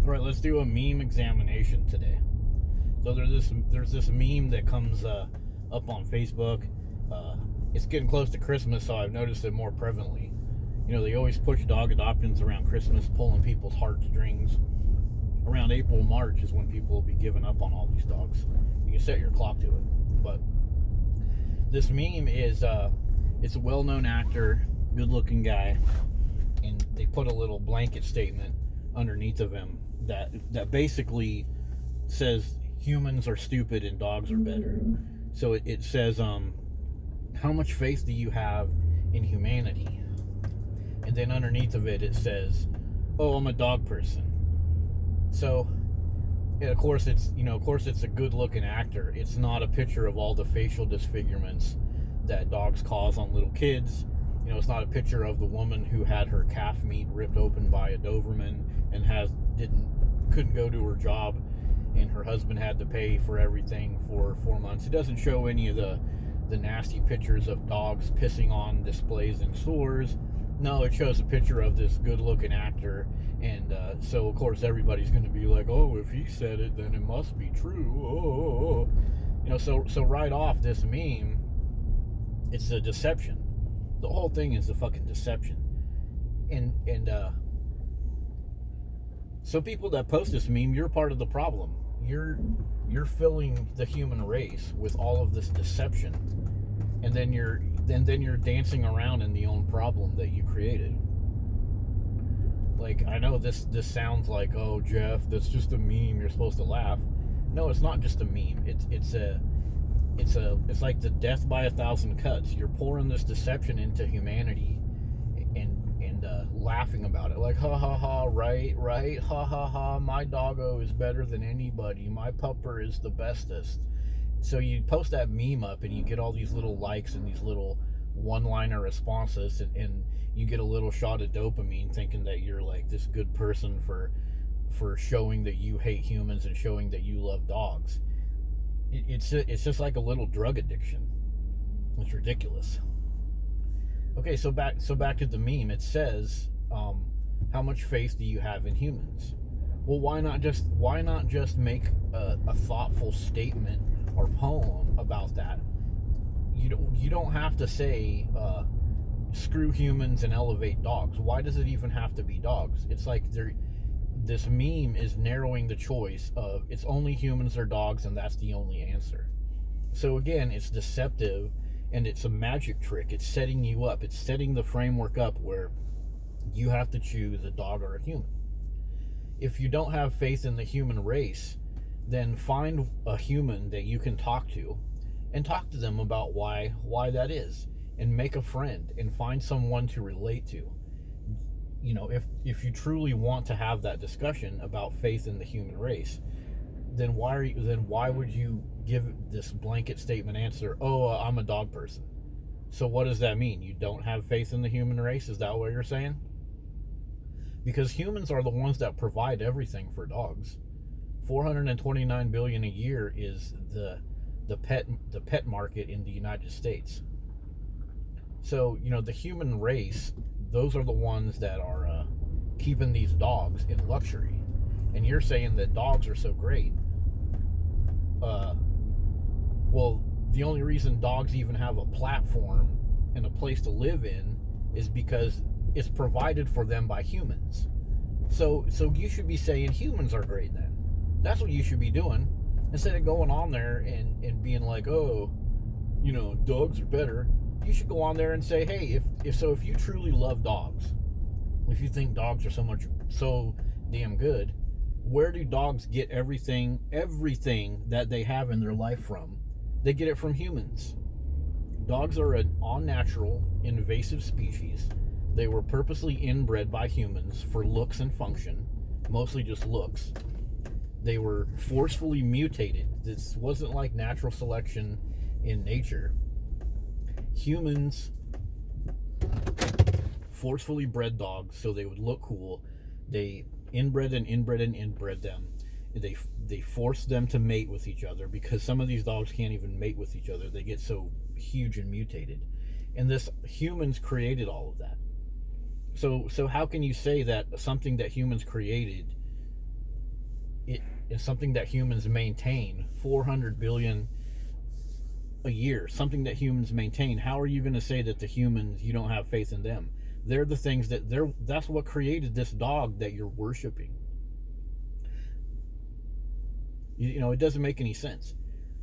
All right, let's do a meme examination today. So there's this meme that comes up on Facebook. Uh, it's getting close to Christmas, so I've noticed it more prevalently. You know, they always push dog adoptions around Christmas, pulling people's heartstrings. Around April, March is when people will be giving up on all these dogs. You can set your clock to it. But this meme is it's a well-known actor, good-looking guy, and they put a little blanket statement underneath of him that basically says humans are stupid and dogs are better. So it says, how much faith do you have in humanity? And then underneath of it, it says, oh, I'm a dog person. So, of course, it's a good-looking actor. It's not a picture of all the facial disfigurements that dogs cause on little kids. You know, it's not a picture of the woman who had her calf meat ripped open by a Doberman and couldn't go to her job, and her husband had to pay for everything for 4 months. It doesn't show any of the nasty pictures of dogs pissing on displays in stores. No, it shows a picture of this good-looking actor, and so of course everybody's going to be like, "Oh, if he said it, then it must be true." Oh. You know, so right off this meme, it's a deception. The whole thing is a fucking deception, and so people that post this meme, you're part of the problem. You're filling the human race with all of this deception, and then you're dancing around in the own problem that you created. Like, I know this sounds like, oh, Jeff, that's just a meme, you're supposed to laugh. No, it's not just a meme. It's like the death by 1,000 cuts. You're pouring this deception into humanity and laughing about it, like, ha ha ha, right, ha ha ha, my doggo is better than anybody, my pupper is the bestest. So you post that meme up and you get all these little likes and these little one-liner responses, and you get a little shot of dopamine, thinking that you're like this good person for showing that you hate humans and showing that you love dogs. It's just like a little drug addiction. It's ridiculous. Okay, so back to the meme. It says, how much faith do you have in humans? Well, why not just make a thoughtful statement or poem about that? You don't have to say screw humans and elevate dogs. Why does it even have to be dogs? It's like this meme is narrowing the choice of it's only humans or dogs, and that's the only answer. So again, it's deceptive, and it's a magic trick. It's setting you up. It's setting the framework up where you have to choose a dog or a human. If you don't have faith in the human race, then find a human that you can talk to and talk to them about why that is, and make a friend and find someone to relate to. You know, if you truly want to have that discussion about faith in the human race, then why would you give this blanket statement answer, oh, I'm a dog person? So what does that mean? You don't have faith in the human race? Is that what you're saying? Because humans are the ones that provide everything for dogs. 429 billion a year is the pet market in the United States. So, you know, the human race, those are the ones that are keeping these dogs in luxury. And you're saying that dogs are so great. Well, the only reason dogs even have a platform and a place to live in is because it's provided for them by humans. So you should be saying humans are great then. That's what you should be doing, instead of going on there and being like, oh, you know, dogs are better. You should go on there and say, hey, if you truly love dogs, if you think dogs are so damn good, where do dogs get everything that they have in their life from? They get it from humans. Dogs are an unnatural, invasive species. They were purposely inbred by humans for looks and function, mostly just looks. They were forcefully mutated. This wasn't like natural selection in nature. Humans forcefully bred dogs so they would look cool. They inbred them. They forced them to mate with each other, because some of these dogs can't even mate with each other. They get so huge and mutated. And humans created all of that. So how can you say that something that humans created it is something that humans maintain, 400 billion a year, something that humans maintain. How are you going to say that the humans, you don't have faith in them? They're the things that's what created this dog that you're worshiping. You know, it doesn't make any sense.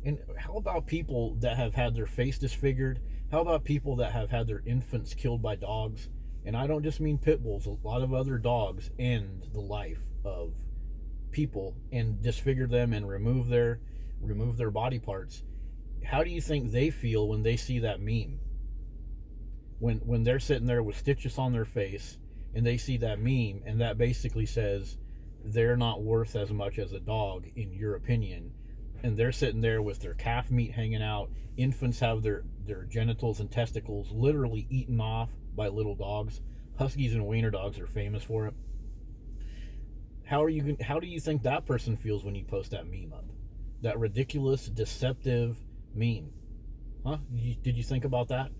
And how about people that have had their face disfigured? How about people that have had their infants killed by dogs? And I don't just mean pit bulls. A lot of other dogs end the life of people and disfigure them and remove their body parts. How do you think they feel when they see that meme? When they're sitting there with stitches on their face and they see that meme, and that basically says they're not worth as much as a dog in your opinion, and they're sitting there with their calf meat hanging out. Infants have their genitals and testicles literally eaten off by little dogs. Huskies and wiener dogs are famous for it. How do you think that person feels when you post that meme up? That ridiculous, deceptive meme. Huh? Did you think about that?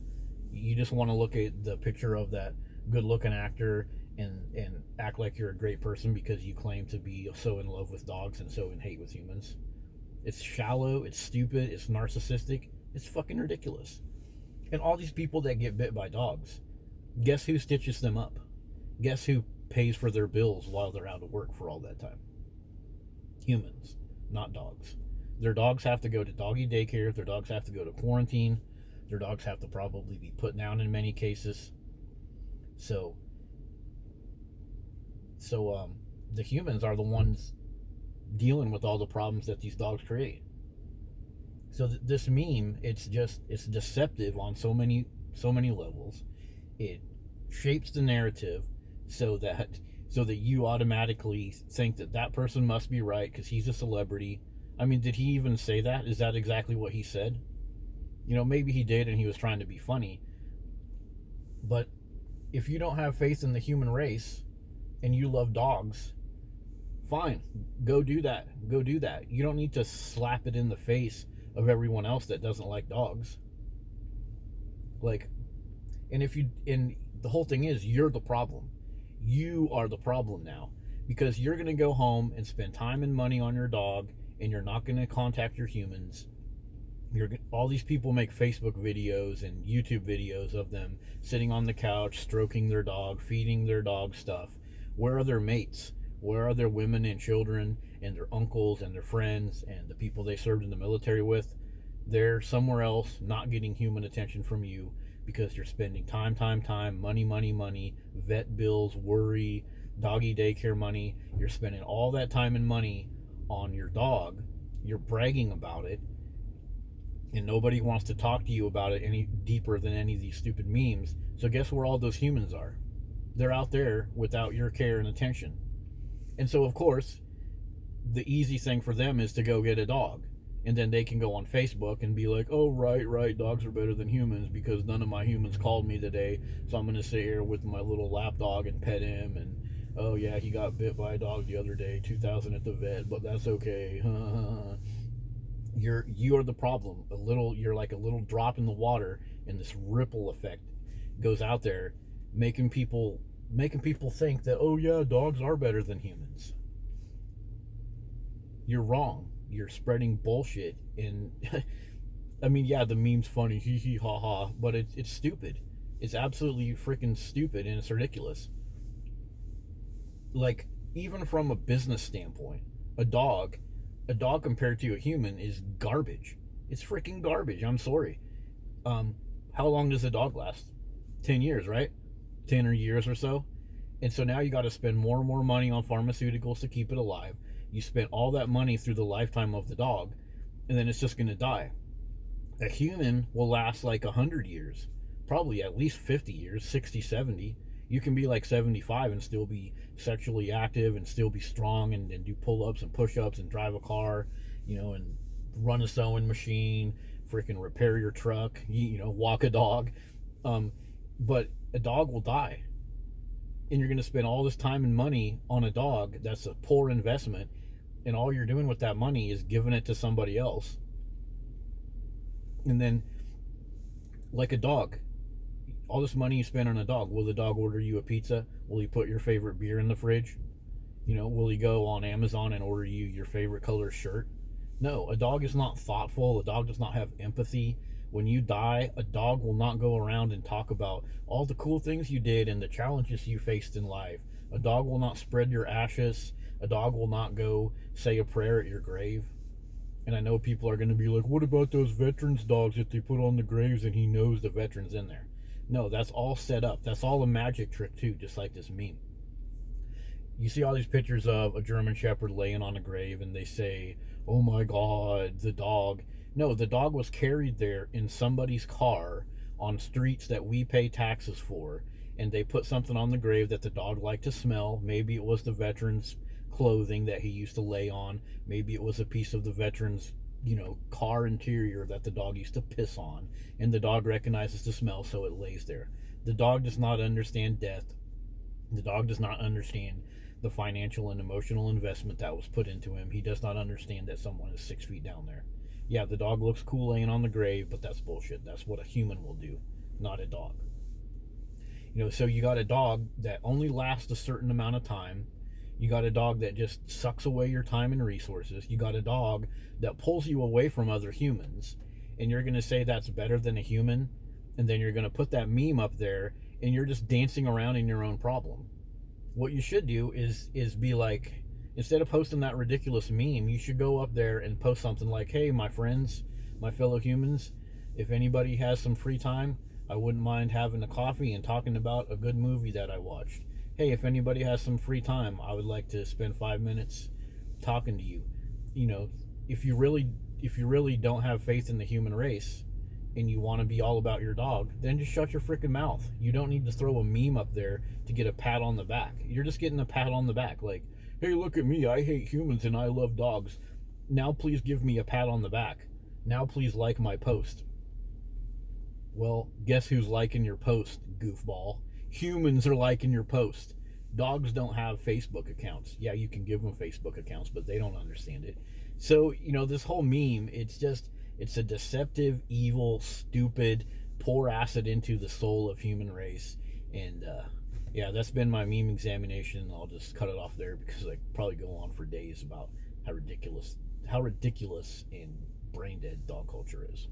You just want to look at the picture of that good-looking actor and act like you're a great person because you claim to be so in love with dogs and so in hate with humans. It's shallow, it's stupid, it's narcissistic, it's fucking ridiculous. And all these people that get bit by dogs, guess who stitches them up? Guess who pays for their bills while they're out of work for all that time? Humans, not dogs. Their dogs have to go to doggy daycare, their dogs have to go to quarantine, their dogs have to probably be put down in many cases. So the humans are the ones dealing with all the problems that these dogs create. So this meme, it's deceptive on so many levels. It shapes the narrative so that you automatically think that person must be right because he's a celebrity. I mean, did he even say that? Is that exactly what he said? You know, maybe he did and he was trying to be funny. But if you don't have faith in the human race and you love dogs, fine, go do that. You don't need to slap it in the face of everyone else that doesn't like dogs. Like, and the whole thing is, you're the problem. You are the problem now, because you're going to go home and spend time and money on your dog, and you're not going to contact your humans. All these people make Facebook videos and YouTube videos of them sitting on the couch, stroking their dog, feeding their dog stuff. Where are their mates? Where are their women and children and their uncles and their friends and the people they served in the military with? They're somewhere else, not getting human attention from you because you're spending time, money, vet bills, worry, doggy daycare money. You're spending all that time and money on your dog. You're bragging about it. And nobody wants to talk to you about it any deeper than any of these stupid memes. So guess where all those humans are? They're out there without your care and attention. And so, of course, the easy thing for them is to go get a dog. And then they can go on Facebook and be like, oh, right, dogs are better than humans because none of my humans called me today. So I'm going to sit here with my little lap dog and pet him. And, oh, yeah, he got bit by a dog the other day, 2,000 at the vet, but that's okay. You are the problem. You're like a little drop in the water, and this ripple effect goes out there, making people think that, oh yeah, dogs are better than humans. You're wrong. You're spreading bullshit. And I mean, yeah, the meme's funny, hee hee ha ha, but it's stupid. It's absolutely freaking stupid, and it's ridiculous. Like, even from a business standpoint, a dog compared to a human is garbage. It's freaking garbage. I'm sorry. How long does a dog last? 10 years, right? 10 or years or so. And so now you got to spend more and more money on pharmaceuticals to keep it alive. You spent all that money through the lifetime of the dog, and then it's just going to die. A human will last like 100 years, probably at least 50 years, 60, 70. You can be like 75 and still be sexually active and still be strong and do pull-ups and push-ups and drive a car, and run a sewing machine, freaking repair your truck, walk a dog. But a dog will die. And you're going to spend all this time and money on a dog that's a poor investment, and all you're doing with that money is giving it to somebody else. And then, like a dog, all this money you spend on a dog, will the dog order you a pizza? Will he put your favorite beer in the fridge? You know, will he go on Amazon and order you your favorite color shirt? No, a dog is not thoughtful. A dog does not have empathy. When you die, a dog will not go around and talk about all the cool things you did and the challenges you faced in life. A dog will not spread your ashes. A dog will not go say a prayer at your grave. And I know people are going to be like, what about those veterans' dogs that they put on the graves and he knows the veterans in there? No, that's all set up. That's all a magic trick, too, just like this meme. You see all these pictures of a German Shepherd laying on a grave, and they say, oh my God, the dog. No, the dog was carried there in somebody's car on streets that we pay taxes for, and they put something on the grave that the dog liked to smell. Maybe it was the veteran's clothing that he used to lay on. Maybe it was a piece of the veteran's, car interior that the dog used to piss on, and the dog recognizes the smell, so it lays there. The dog does not understand death. The dog does not understand the financial and emotional investment that was put into him. He does not understand that someone is 6 feet down there. Yeah, the dog looks cool laying on the grave, but that's bullshit. That's what a human will do, not a dog. So you got a dog that only lasts a certain amount of time. You got a dog that just sucks away your time and resources. You got a dog that pulls you away from other humans, and you're going to say that's better than a human, and then you're going to put that meme up there, and you're just dancing around in your own problem. What you should do is be like, instead of posting that ridiculous meme, you should go up there and post something like, hey, my friends, my fellow humans, if anybody has some free time, I wouldn't mind having a coffee and talking about a good movie that I watched. Hey, if anybody has some free time, I would like to spend 5 minutes talking to you. If you really don't have faith in the human race and you want to be all about your dog, then just shut your freaking mouth. You don't need to throw a meme up there to get a pat on the back. You're just getting a pat on the back. Like, hey, look at me. I hate humans and I love dogs. Now please give me a pat on the back. Now please like my post. Well, guess who's liking your post, goofball? Humans are liking your post. Dogs don't have Facebook accounts. Yeah, you can give them Facebook accounts, but they don't understand it. So, this whole meme, it's a deceptive, evil, stupid, pour acid into the soul of human race. And yeah, that's been my meme examination. I'll just cut it off there because I probably go on for days about how ridiculous and brain dead dog culture is.